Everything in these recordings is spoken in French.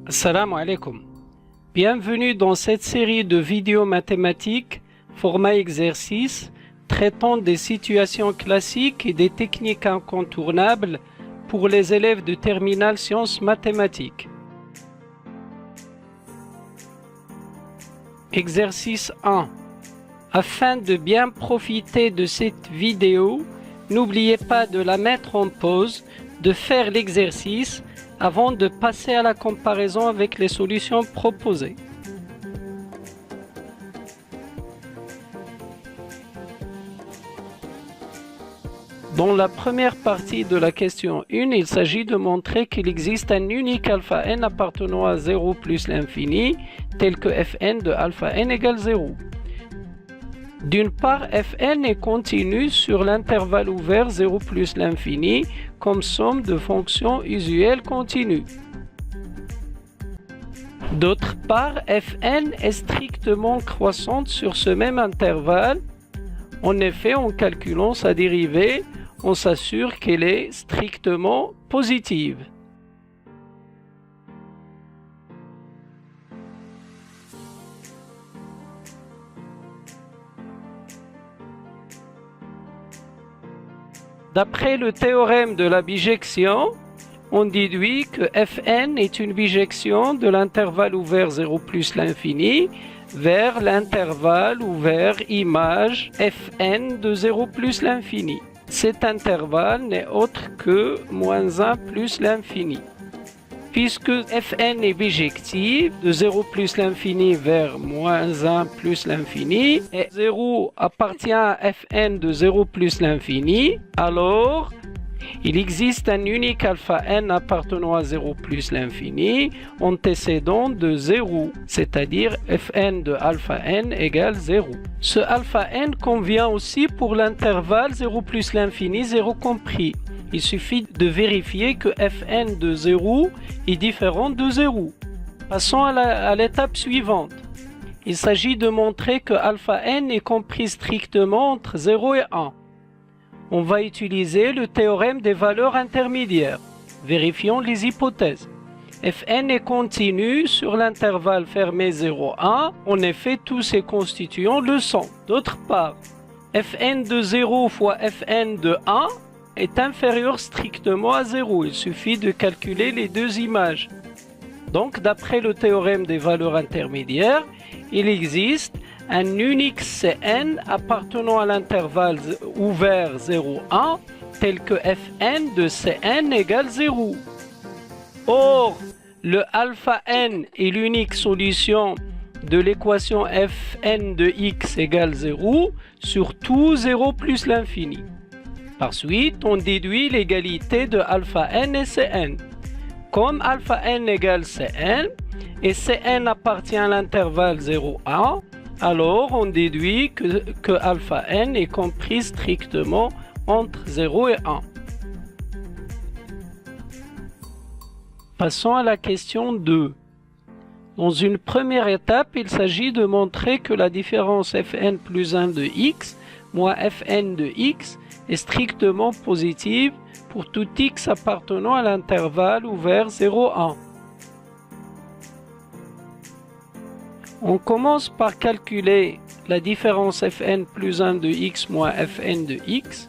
Assalamu alaikum. Bienvenue dans cette série de vidéos mathématiques, format exercice, traitant des situations classiques et des techniques incontournables pour les élèves de terminale sciences mathématiques. Exercice 1. Afin de bien profiter de cette vidéo, n'oubliez pas de la mettre en pause, de faire l'exercice avant de passer à la comparaison avec les solutions proposées. Dans la première partie de la question 1, il s'agit de montrer qu'il existe un unique alpha n appartenant à 0 plus l'infini, tel que fn de alpha n égale 0. D'une part, fn est continu sur l'intervalle ouvert 0 plus l'infini comme somme de fonctions usuelles continues. D'autre part, fn est strictement croissante sur ce même intervalle. En effet, en calculant sa dérivée, on s'assure qu'elle est strictement positive. D'après le théorème de la bijection, on déduit que fn est une bijection de l'intervalle ouvert 0 plus l'infini vers l'intervalle ouvert image fn de 0 plus l'infini. Cet intervalle n'est autre que moins 1 plus l'infini. Puisque fn est bijective de 0 plus l'infini vers moins 1 plus l'infini et 0 appartient à fn de 0 plus l'infini, alors il existe un unique alpha n appartenant à 0 plus l'infini antécédent de 0, c'est-à-dire fn de alpha n égale 0. Ce alpha n convient aussi pour l'intervalle 0 plus l'infini, 0 compris. Il suffit de vérifier que fn de 0 est différent de 0. Passons à l'étape suivante. Il s'agit de montrer que alpha n est compris strictement entre 0 et 1. On va utiliser le théorème des valeurs intermédiaires. Vérifions les hypothèses. Fn est continu sur l'intervalle fermé 0,1. En effet, tous ces constituants le sont. D'autre part, Fn de 0 fois Fn de 1 est inférieur strictement à 0. Il suffit de calculer les deux images. Donc, d'après le théorème des valeurs intermédiaires, il existe un unique Cn appartenant à l'intervalle ouvert 0,1 tel que Fn de Cn égale 0. Or, le alpha n est l'unique solution de l'équation Fn de x égale 0 sur tout 0 plus l'infini. Par suite, on déduit l'égalité de alpha n et Cn. Comme alpha n égale Cn et Cn appartient à l'intervalle 0,1, alors on déduit que alpha n est compris strictement entre 0 et 1. Passons à la question 2. Dans une première étape, il s'agit de montrer que la différence fn plus 1 de x moins fn de x est strictement positive pour tout x appartenant à l'intervalle ouvert 0,1. On commence par calculer la différence fn plus 1 de x moins fn de x.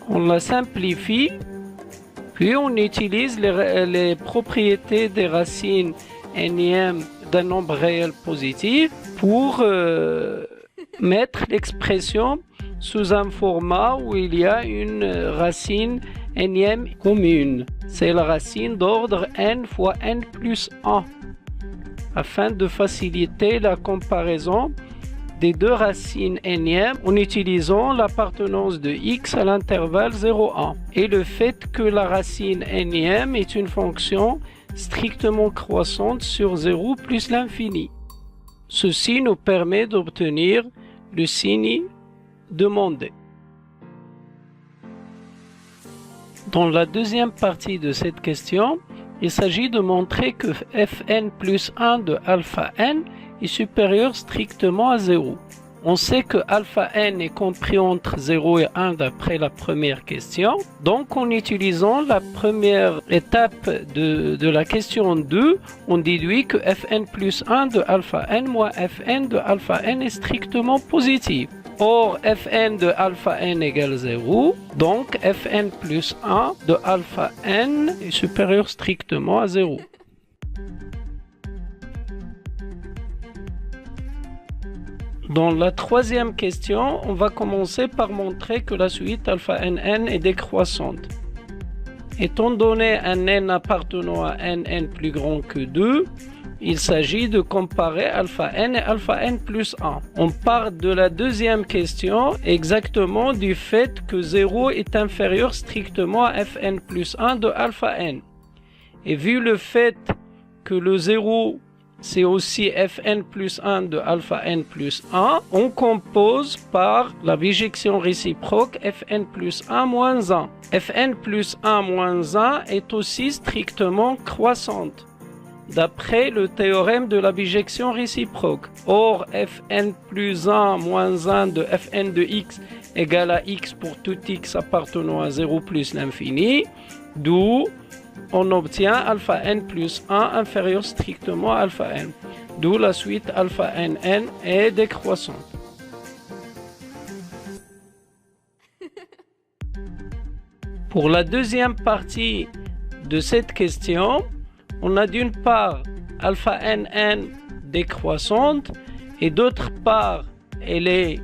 On la simplifie, puis on utilise les propriétés des racines nième d'un nombre réel positif pour mettre l'expression sous un format où il y a une racine nième commune. C'est la racine d'ordre n fois n plus 1, afin de faciliter la comparaison des deux racines nièmes en utilisant l'appartenance de x à l'intervalle 0,1 et le fait que la racine nième est une fonction strictement croissante sur 0 plus l'infini. Ceci nous permet d'obtenir le signe demandé. Dans la deuxième partie de cette question, il s'agit de montrer que fn plus 1 de alpha n est supérieur strictement à 0. On sait que alpha n est compris entre 0 et 1 d'après la première question. Donc en utilisant la première étape de la question 2, on déduit que fn plus 1 de alpha n moins fn de alpha n est strictement positif. Or, fn de alpha n égale 0, donc fn plus 1 de alpha n est supérieur strictement à 0. Dans la troisième question, on va commencer par montrer que la suite alpha nn est décroissante. Étant donné un n appartenant à nn plus grand que 2, il s'agit de comparer alpha n et alpha n plus 1. On part de la deuxième question exactement du fait que 0 est inférieur strictement à fn plus 1 de alpha n. Et vu le fait que le 0 c'est aussi fn plus 1 de alpha n plus 1, on compose par la bijection réciproque fn plus 1 moins 1. Fn plus 1 moins 1 est aussi strictement croissante, d'après le théorème de la bijection réciproque. Or, fn plus 1 moins 1 de fn de x égale à x pour tout x appartenant à 0 plus l'infini, d'où on obtient alpha n plus 1 inférieur strictement à alpha n, d'où la suite alpha nn est décroissante. Pour la deuxième partie de cette question, on a d'une part alpha nn décroissante et d'autre part elle est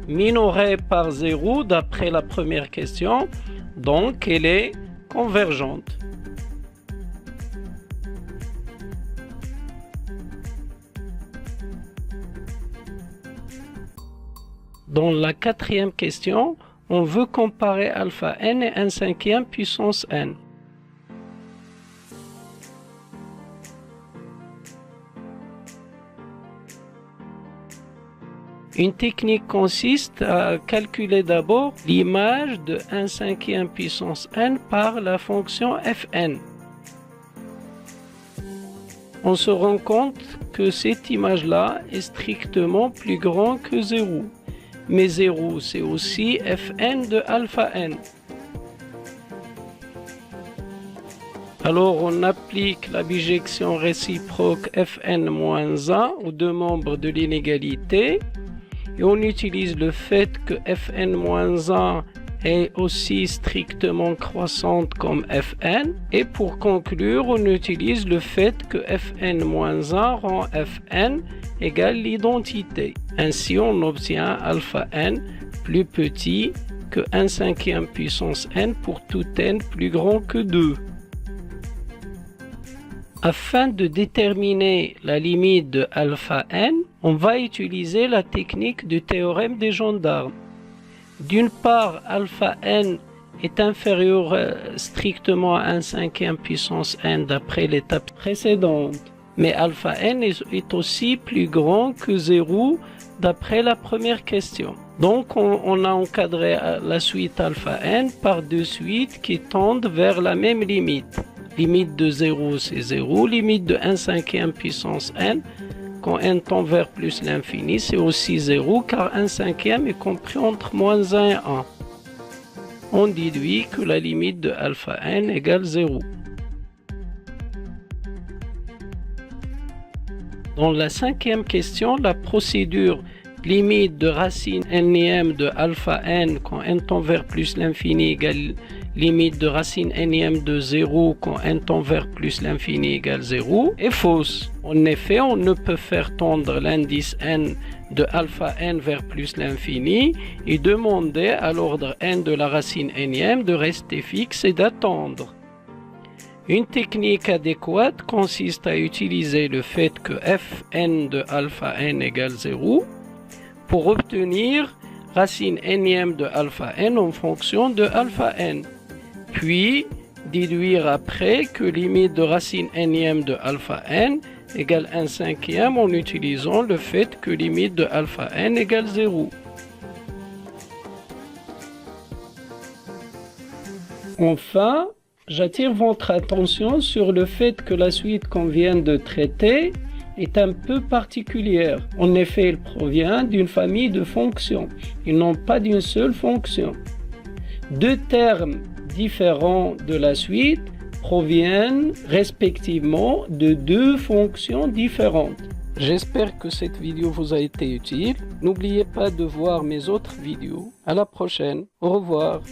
minorée par 0 d'après la première question, donc elle est convergente. Dans la quatrième question, on veut comparer alpha n et 1/5 puissance n. Une technique consiste à calculer d'abord l'image de 1/5 puissance n par la fonction fn. On se rend compte que cette image-là est strictement plus grande que 0. Mais 0, c'est aussi fn de alpha n. Alors on applique la bijection réciproque fn-1 aux deux membres de l'inégalité et on utilise le fait que fn-1 est aussi strictement croissante comme fn, et pour conclure on utilise le fait que fn-1 rend fn égale l'identité. Ainsi on obtient alpha n plus petit que 1/5 puissance n pour tout n plus grand que 2. Afin de déterminer la limite de alpha n, on va utiliser la technique du théorème des gendarmes. D'une part, alpha n est inférieur strictement à 1/5 puissance n d'après l'étape précédente, mais alpha n est aussi plus grand que 0 d'après la première question. Donc on a encadré la suite alpha n par deux suites qui tendent vers la même limite. Limite de 0 c'est 0, limite de 1/5 puissance n, quand n tend vers plus l'infini, c'est aussi 0 car 1/5 est compris entre moins 1 et 1. On déduit que la limite de alpha n égale 0. Dans la cinquième question, la procédure limite de racine n de alpha n quand n tend vers plus l'infini égale limite de racine n de 0 quand n tend vers plus l'infini égale 0 est fausse. En effet, on ne peut faire tendre l'indice n de alpha n vers plus l'infini et demander à l'ordre n de la racine n de rester fixe et d'attendre. Une technique adéquate consiste à utiliser le fait que fn de alpha n égale 0 pour obtenir racine n de alpha n en fonction de alpha n, puis déduire après que limite de racine n de alpha n égale 1/5 en utilisant le fait que limite de alpha n égale 0. Enfin, j'attire votre attention sur le fait que la suite qu'on vient de traiter est un peu particulière. En effet, elle provient d'une famille de fonctions. Ils n'ont pas d'une seule fonction. Deux termes différents de la suite proviennent respectivement de deux fonctions différentes. J'espère que cette vidéo vous a été utile. N'oubliez pas de voir mes autres vidéos. À la prochaine. Au revoir.